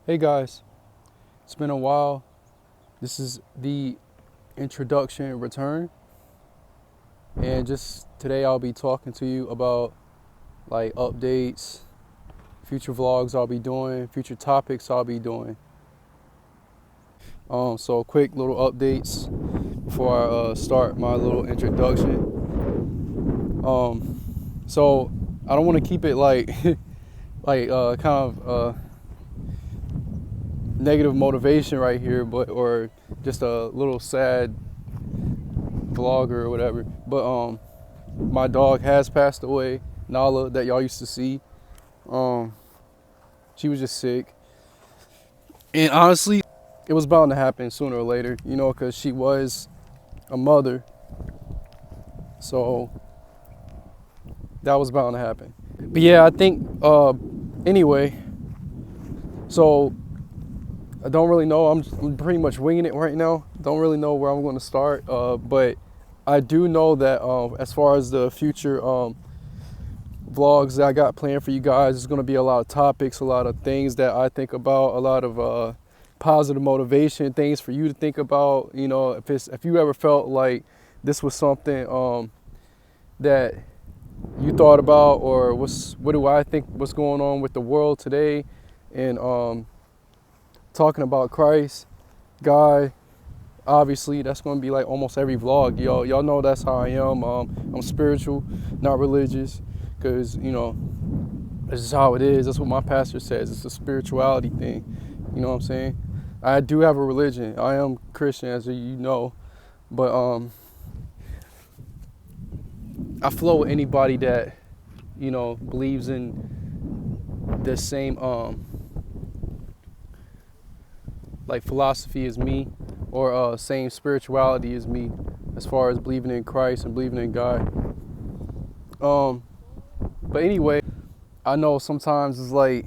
Hey guys, it's been a while. This is the introduction return, and just today I'll be talking to you about like updates, future vlogs I'll be doing, future topics I'll be doing. So quick little updates before I start my little introduction. So I don't want to keep it like kind of negative motivation right here, but or just a little sad vlogger or whatever. But my dog has passed away, Nala, that y'all used to see. Um, she was just sick, and honestly, it was bound to happen sooner or later, because she was a mother, so that was bound to happen. But yeah, I think anyway. So I don't really know. I'm pretty much winging it right now. Don't really know where I'm going to start, but I do know that as far as the future vlogs that I got planned for you guys, there's going to be a lot of topics, a lot of things that I think about, a lot of positive motivation, things for you to think about. If you ever felt like this was something that you thought about, or what do I think what's going on with the world today, and talking about Christ, God. Obviously, that's going to be like almost every vlog. Y'all know that's how I am. I'm spiritual, not religious, because this is how it is. That's what my pastor says. It's a spirituality thing. You know what I'm saying? I do have a religion. I am Christian, as you know, but I flow with anybody that believes in the same like philosophy as me, or same spirituality as me, as far as believing in Christ and believing in God. But anyway, I know sometimes it's like,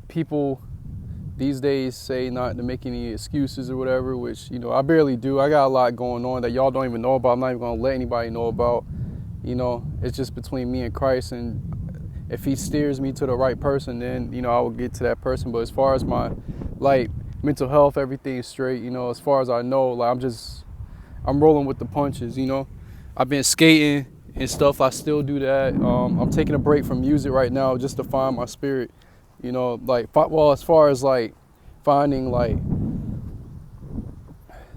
people these days say not to make any excuses or whatever, which, I barely do. I got a lot going on that y'all don't even know about. I'm not even going to let anybody know about. It's just between me and Christ, and if he steers me to the right person, then, I will get to that person. But as far as my, mental health, everything is straight, as far as I know. I'm rolling with the punches, I've been skating and stuff. I still do that. I'm taking a break from music right now just to find my spirit, as far as, finding,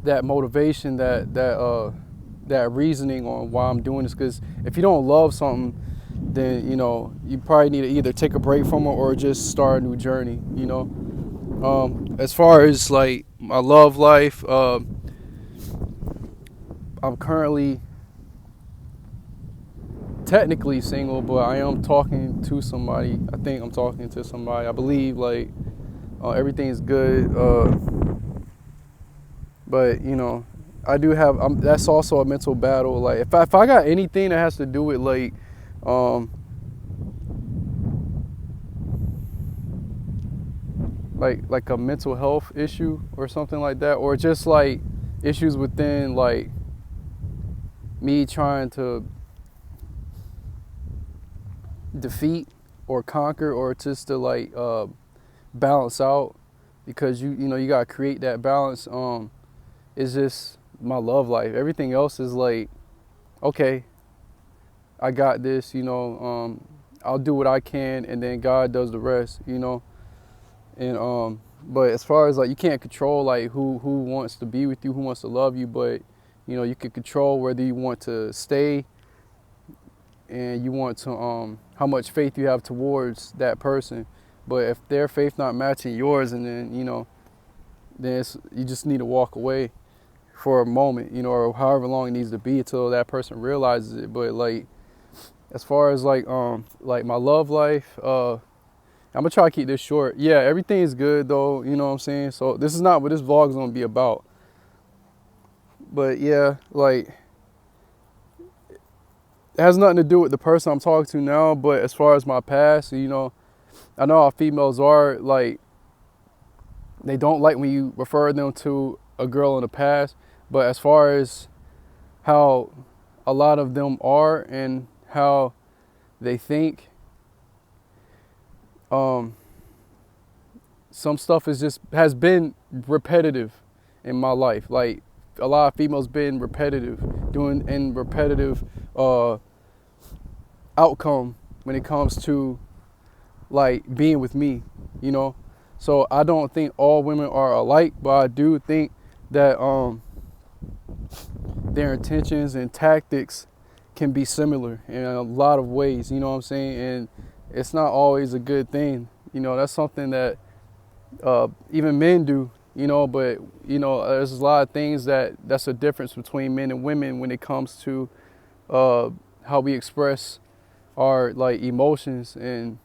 that motivation, that reasoning on why I'm doing this. Because if you don't love something, then you probably need to either take a break from it or just start a new journey. As far as my love life, I'm currently technically single, but I am talking to somebody. I think I'm talking to somebody. I believe everything's good, but I do have. That's also a mental battle. If I got anything that has to do with um, like a mental health issue or something like that, or just issues within me trying to defeat or conquer, or just to balance out, because you gotta create that balance. It's just my love life. Everything else is okay, I got this. I'll do what I can, and then God does the rest. And but as far as you can't control who wants to be with you, who wants to love you, but you can control whether you want to stay, and you want to how much faith you have towards that person. But if their faith not matching yours, and then then you just need to walk away for a moment, or however long it needs to be until that person realizes it. But as far as my love life, I'm gonna try to keep this short. Yeah, everything is good though, you know what I'm saying? So this is not what this vlog is gonna be about. But yeah, it has nothing to do with the person I'm talking to now. But as far as my past, I know how females are. They don't like when you refer them to a girl in the past. But as far as how a lot of them are and how they think, um, some stuff has been repetitive in my life. Like a lot of females been repetitive, doing in repetitive outcome when it comes to like being with me, you know. So I don't think all women are alike, but I do think that their intentions and tactics can be similar in a lot of ways, you know what I'm saying? And it's not always a good thing. You know, that's something that even men do, you know, but, you know, there's a lot of things that's a difference between men and women when it comes to how we express our, like, emotions and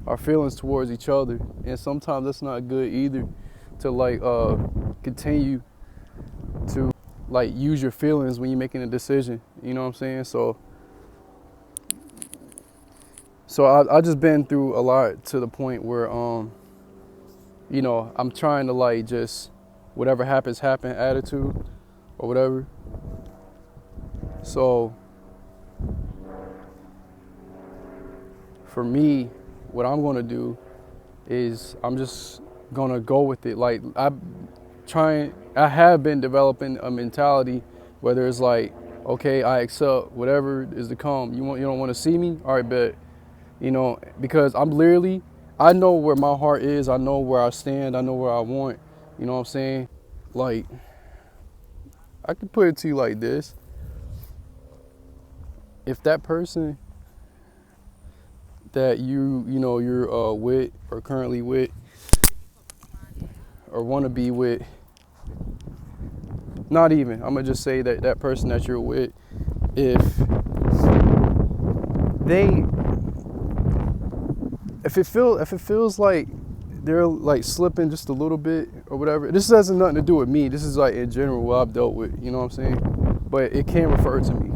our feelings towards each other. And sometimes that's not good either, to, like, continue to, like, use your feelings when you're making a decision, you know what I'm saying? So I just been through a lot to the point where, you know, I'm trying to, like, just whatever happens, happen attitude or whatever. So for me, what I'm gonna do is I'm just gonna go with it. Like I have been developing a mentality, whether it's like, okay, I accept whatever is to come. You don't want to see me? All right, bet. You know, because I know where my heart is. I know where I stand. I know where I want. You know what I'm saying? Like, I could put it to you like this. If that person that you're with or currently with or want to be with, not even, I'm gonna just say that person that you're with, if it feels like they're like slipping just a little bit or whatever, this has nothing to do with me, this is like in general what I've dealt with, you know what I'm saying, but it can refer to me.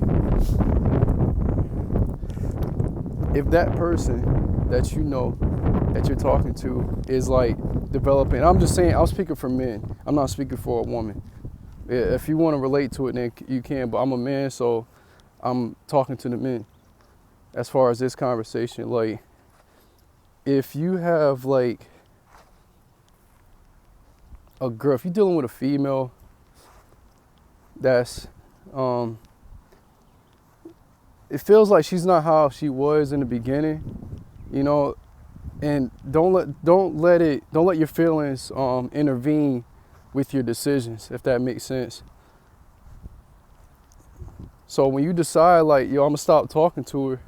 If that person that you know that you're talking to is like developing, I'm just saying, I'm speaking for men, I'm not speaking for a woman. If you want to relate to it, then you can, but I'm a man, so I'm talking to the men as far as this conversation. Like, if you have like a girl, if you're dealing with a female that's it feels like she's not how she was in the beginning, you know, and don't let your feelings intervene with your decisions, if that makes sense. So when you decide like, yo, I'm gonna stop talking to her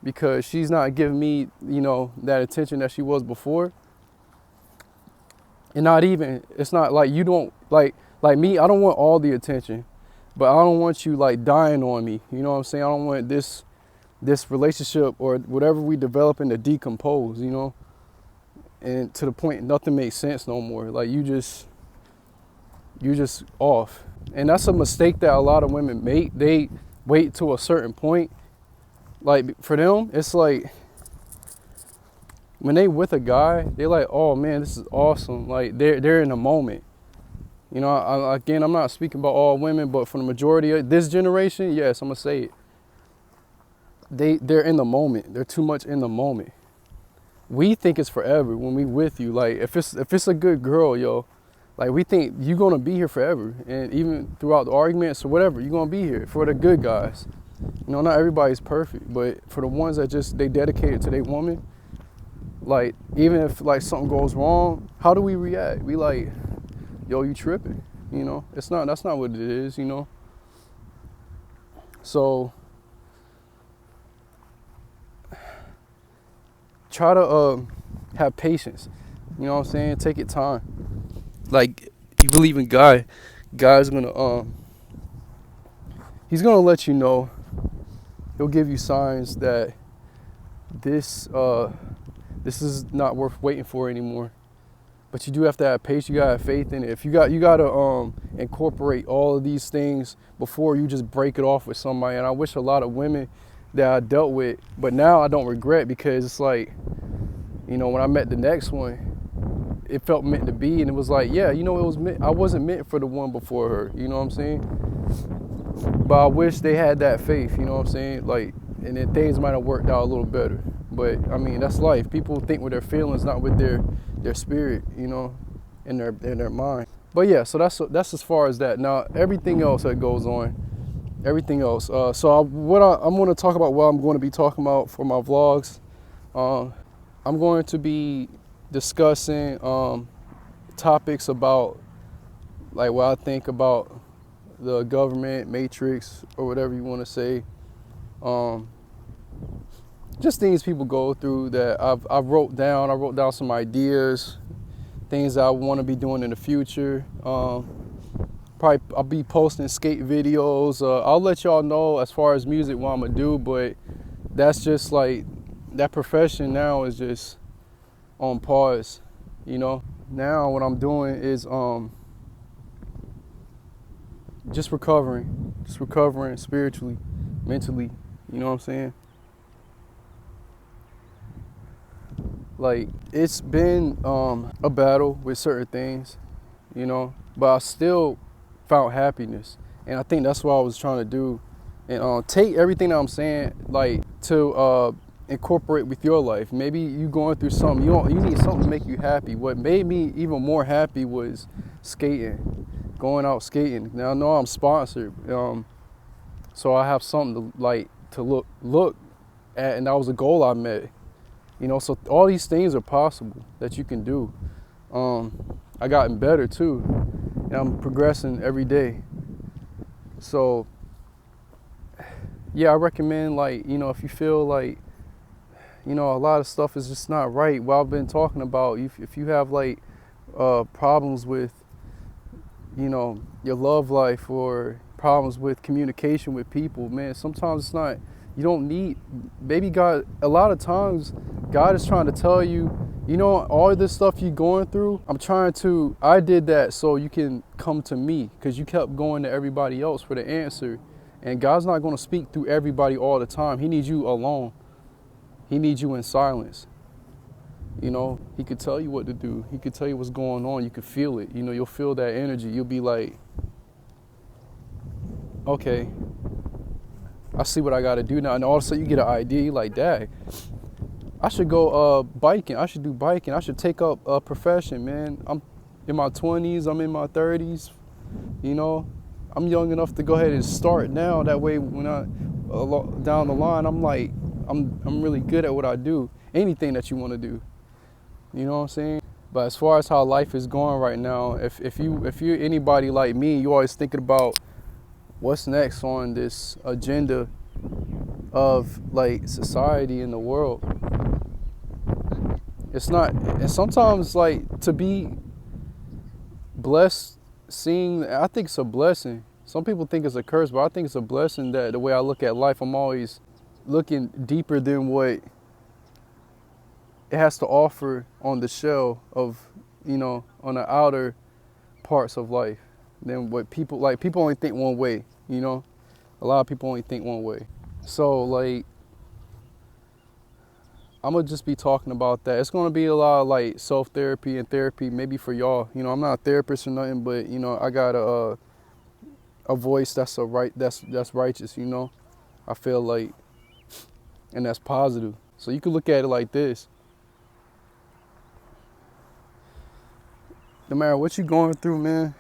because she's not giving me, you know, that attention that she was before, and it's not like you don't like me, I don't want all the attention, but I don't want you like dying on me, you know what I'm saying? I don't want this relationship or whatever we developing to decompose, you know, and to the point nothing makes sense no more. Like you're just off. And that's a mistake that a lot of women make. They wait to a certain point. Like for them, it's like when they with a guy, they're like, oh man, this is awesome. Like they're in the moment. You know, again, I'm not speaking about all women, but for the majority of this generation, yes, I'm gonna say it. They're in the moment. They're too much in the moment. We think it's forever when we with you. Like if it's a good girl, yo, like we think you're gonna be here forever, and even throughout the arguments or whatever, you're gonna be here for the good guys. You know, not everybody's perfect, but for the ones that just they dedicated to their woman, like even if like something goes wrong, how do we react? We like, yo, you tripping? You know, that's not what it is. You know, so try to have patience. You know what I'm saying? Take your time. Like, you believe in God, God's gonna he's gonna let you know. He'll give you signs that this is not worth waiting for anymore. But you do have to have patience. You gotta have faith in it. If you gotta incorporate all of these things before you just break it off with somebody. And I wish a lot of women that I dealt with, but now I don't regret, because it's like, you know, when I met the next one, it felt meant to be, and it was like, yeah, you know, it was meant. I wasn't meant for the one before her, you know what I'm saying? But I wish they had that faith, you know what I'm saying? Like, and then things might have worked out a little better. But I mean, that's life. People think with their feelings, not with their spirit, you know, in their mind. But yeah, so that's as far as that. Now everything else that goes on, everything else. I'm going to talk about what I'm going to be talking about for my vlogs. I'm going to be discussing topics about like what I think about the government matrix or whatever you want to say. Just things people go through that I wrote down. I wrote down some ideas, things I want to be doing in the future. Probably I'll be posting skate videos. I'll let y'all know as far as music what I'm gonna do, but that's just like that profession now is just on pause, you know. Now what I'm doing is just recovering spiritually, mentally, you know what I'm saying? Like it's been a battle with certain things, you know, but I still found happiness, and I think that's what I was trying to do, and take everything that I'm saying like to incorporate with your life. Maybe you going through something, you need something to make you happy. What made me even more happy was skating, going out skating. Now I know I'm sponsored, so I have something to look at, and that was a goal I met. You know, so all these things are possible that you can do. I gotten better too, and I'm progressing every day. So yeah, I recommend, like, you know, if you feel like, you know, a lot of stuff is just not right, what I've been talking about, if you have like problems with, you know, your love life or problems with communication with people, man, sometimes it's not, you don't need, maybe God, a lot of times God is trying to tell you, you know, all this stuff you're going through, I did that so you can come to me, because you kept going to everybody else for the answer. And God's not going to speak through everybody all the time. He needs you alone. He needs you in silence. You know, he could tell you what to do. He could tell you what's going on. You could feel it. You know, you'll feel that energy. You'll be like, okay, I see what I got to do now. And all of a sudden you get an idea. You're like, dang, I should go biking. I should do biking. I should take up a profession, man. I'm in my 20s. I'm in my 30s. You know, I'm young enough to go ahead and start now. That way, when I down the line, I'm like, I'm really good at what I do. Anything that you want to do, you know what I'm saying? But as far as how life is going right now, if you're anybody like me, you're always thinking about what's next on this agenda of like society in the world. It's not, and sometimes like to be blessed, I think it's a blessing. Some people think it's a curse, but I think it's a blessing that the way I look at life, I'm always looking deeper than what it has to offer on the shell of, you know, on the outer parts of life than what people only think one way, you know? A lot of people only think one way. So like, I'm gonna just be talking about that. It's gonna be a lot of like self-therapy and therapy, maybe for y'all. You know, I'm not a therapist or nothing, but you know, I got a voice that's righteous, you know? I feel like, and that's positive. So you can look at it like this. No matter what you're going through, man,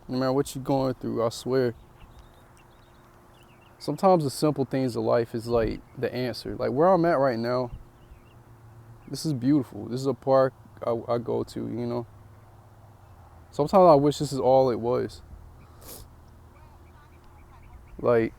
no matter what you're going through, I swear, sometimes the simple things of life is like the answer. Like where I'm at right now, this is beautiful. This is a park I go to, you know? Sometimes I wish this is all it was. Like,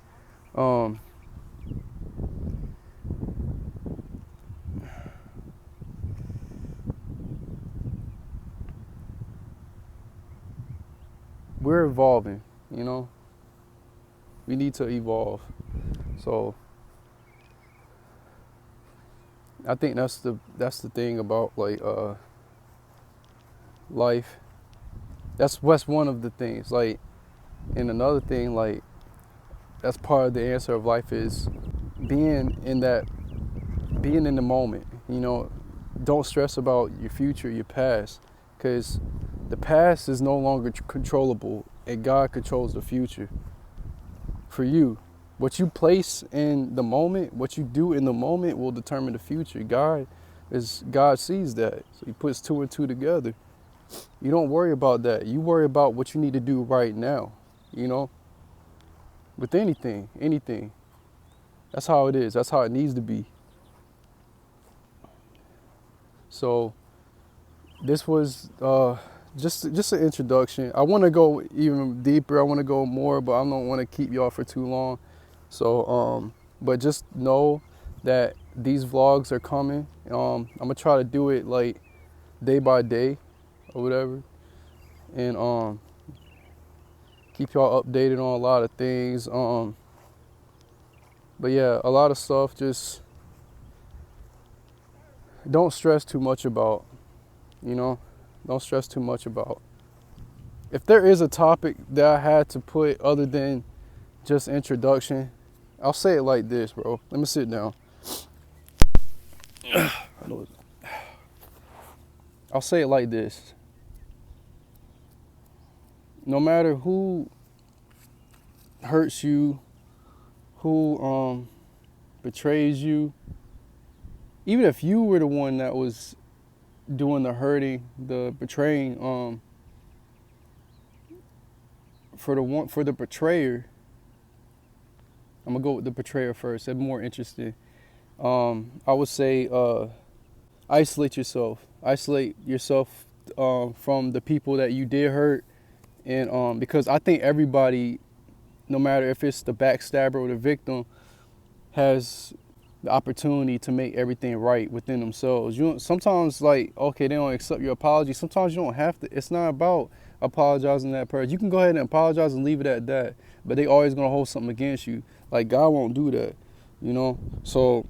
we're evolving, you know? We need to evolve. So I think that's the thing about like life. That's one of the things. Like, and another thing, like, that's part of the answer of life is being in the moment, you know. Don't stress about your future, your past, because the past is no longer controllable, and God controls the future for you. What you place in the moment, what you do in the moment will determine the future. God sees that. So he puts two and two together. You don't worry about that. You worry about what you need to do right now, you know? With anything. That's how it is. That's how it needs to be. So this was just an introduction. I want to go even deeper. I want to go more, but I don't want to keep y'all for too long. So, but just know that these vlogs are coming. I'm gonna try to do it like day by day or whatever, and keep y'all updated on a lot of things. But yeah, a lot of stuff just don't stress too much about, you know, don't stress too much about. If there is a topic that I had to put other than just introduction, I'll say it like this, bro. Let me sit down. I'll say it like this. No matter who hurts you, who betrays you, even if you were the one that was doing the hurting, the betraying, for the betrayer, I'm gonna go with the betrayer first. That's more interesting. I would say isolate yourself. Isolate yourself from the people that you did hurt, and because I think everybody, no matter if it's the backstabber or the victim, has the opportunity to make everything right within themselves. Sometimes, like, okay, they don't accept your apology. Sometimes you don't have to. It's not about apologizing to that person. You can go ahead and apologize and leave it at that, but they always gonna hold something against you. Like, God won't do that, you know? So,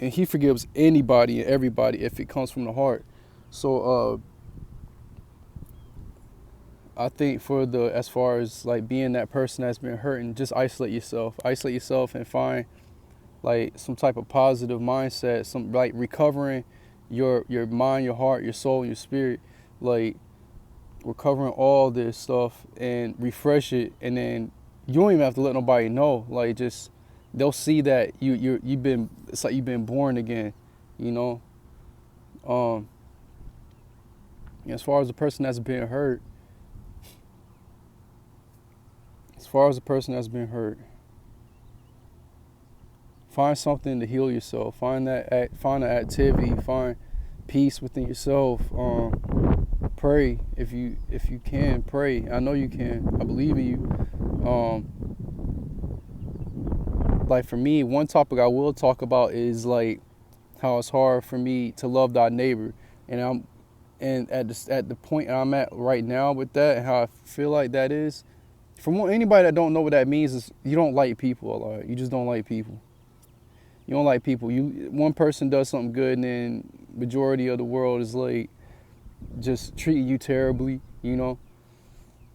and he forgives anybody and everybody if it comes from the heart. So, I think as far as like being that person that's been hurting, just isolate yourself and find like some type of positive mindset, some like recovering your mind, your heart, your soul, your spirit, like recovering all this stuff and refresh it. And then you don't even have to let nobody know, like just they'll see that it's like you've been born again, you know. As far as the person that's been hurt, find something to heal yourself. Find an activity. Find peace within yourself. Pray if you can. Pray. I know you can. I believe in you. Like for me, one topic I will talk about is like how it's hard for me to love thy neighbor, and at the point I'm at right now with that, and how I feel like that is. For anybody that don't know what that means, is you don't like people a lot. You just don't like people. You don't like people. One person does something good, and then majority of the world is like just treating you terribly, you know,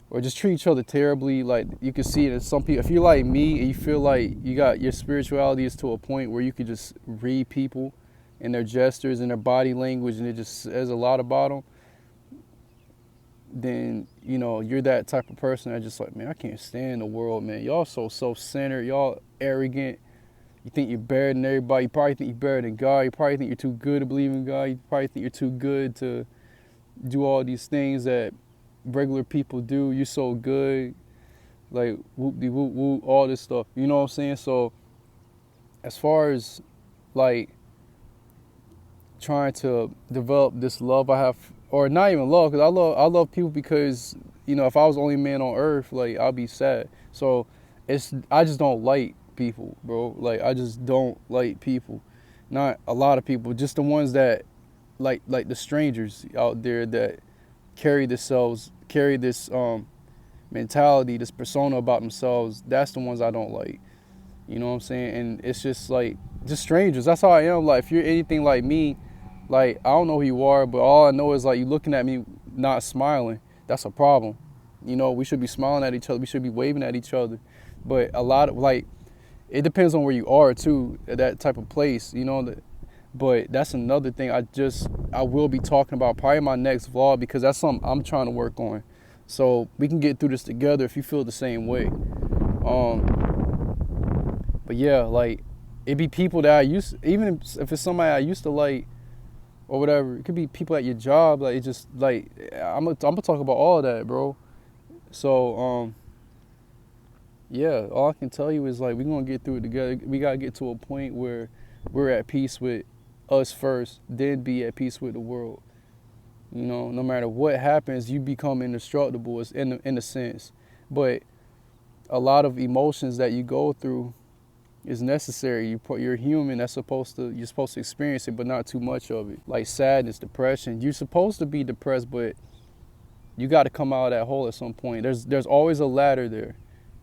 or just treat each other terribly. Like you can see it in some people. If you're like me and you feel like your spirituality is to a point where you can just read people and their gestures and their body language, and it just says a lot about them, then, you know, you're that type of person that's just like, man, I can't stand the world, man. Y'all so self-centered. Y'all arrogant. You think you're better than everybody. You probably think you're better than God. You probably think you're too good to believe in God. You probably think you're too good to do all these things that regular people do. You're so good. Like, whoop-de-whoop-whoop, all this stuff. You know what I'm saying? So, as far as, like, trying to develop this love I have, or not even love, because I love people because, you know, if I was the only man on earth, like, I'd be sad. So I just don't like people, bro. Like, I just don't like people. Not a lot of people, just the ones that like the strangers out there that carry this mentality, this persona about themselves. That's the ones I don't like. You know what I'm saying? And it's just like, just strangers. That's how I am. Like, if you're anything like me, like, I don't know who you are, but all I know is, like, you looking at me not smiling. That's a problem. You know, we should be smiling at each other. We should be waving at each other. But a lot of, like, it depends on where you are, too, at that type of place, you know. But that's another thing I will be talking about probably in my next vlog, because that's something I'm trying to work on. So we can get through this together if you feel the same way. But yeah, like it be people that I used, even if it's somebody I used to like or whatever. It could be people at your job. Like it just like I'm gonna talk about all of that, bro. So yeah, all I can tell you is like we're gonna get through it together. We gotta get to a point where we're at peace with us first, then be at peace with the world. You know, no matter what happens, you become indestructible in a sense. But a lot of emotions that you go through is necessary. You're human. You're supposed to experience it, but not too much of it. Like sadness, depression. You're supposed to be depressed, but you got to come out of that hole at some point. There's always a ladder there,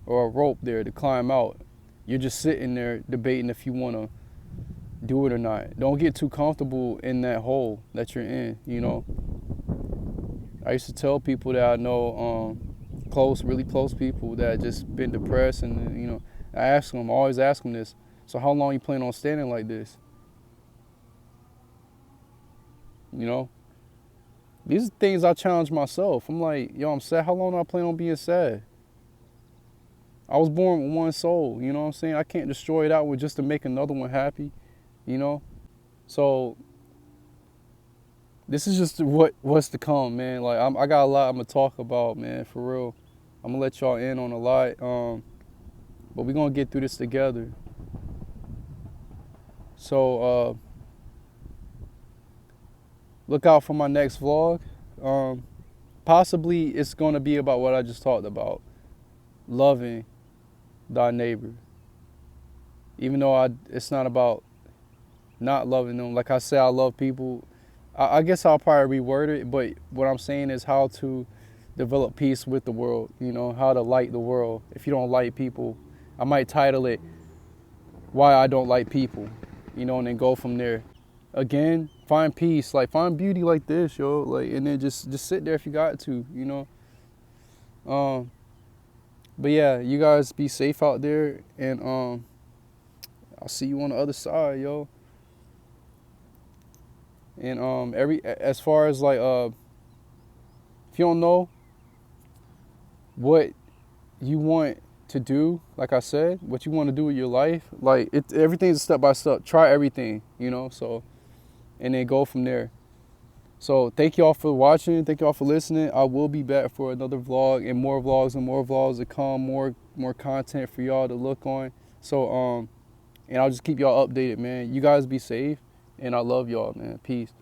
or a rope there to climb out. You're just sitting there debating if you want to do it or not. Don't get too comfortable in that hole that you're in. You know. I used to tell people that I know, really close people that just been depressed, and you know, I always ask them this. So how long you plan on standing like this? You know, these are things I challenge myself. I'm like, yo, I'm sad. How long do I plan on being sad? I was born with one soul. You know what I'm saying? I can't destroy it out with just to make another one happy. You know, so this is just what's to come, man. Like I got a lot I'm gonna talk about, man, for real. I'm gonna let y'all in on a lot, but we're gonna get through this together. So look out for my next vlog. Possibly it's gonna be about what I just talked about, loving thy neighbor. Even though it's not about not loving them. Like I say, I love people. I guess I'll probably reword it, but what I'm saying is how to develop peace with the world, you know, how to like the world. If you don't like people, I might title it Why I Don't Like People, you know, and then go from there. Again, find peace, like find beauty like this, yo, like, and then just sit there if you got to, you know. But yeah, you guys be safe out there, and I'll see you on the other side, yo. And as far as like if you don't know what you want to do, like I said, what you want to do with your life, like everything's step by step. Try everything, you know, so, and then go from there. So thank y'all for watching, thank y'all for listening. I will be back for another vlog, and more vlogs to come, more content for y'all to look on. So and I'll just keep y'all updated, man. You guys be safe, and I love y'all, man. Peace.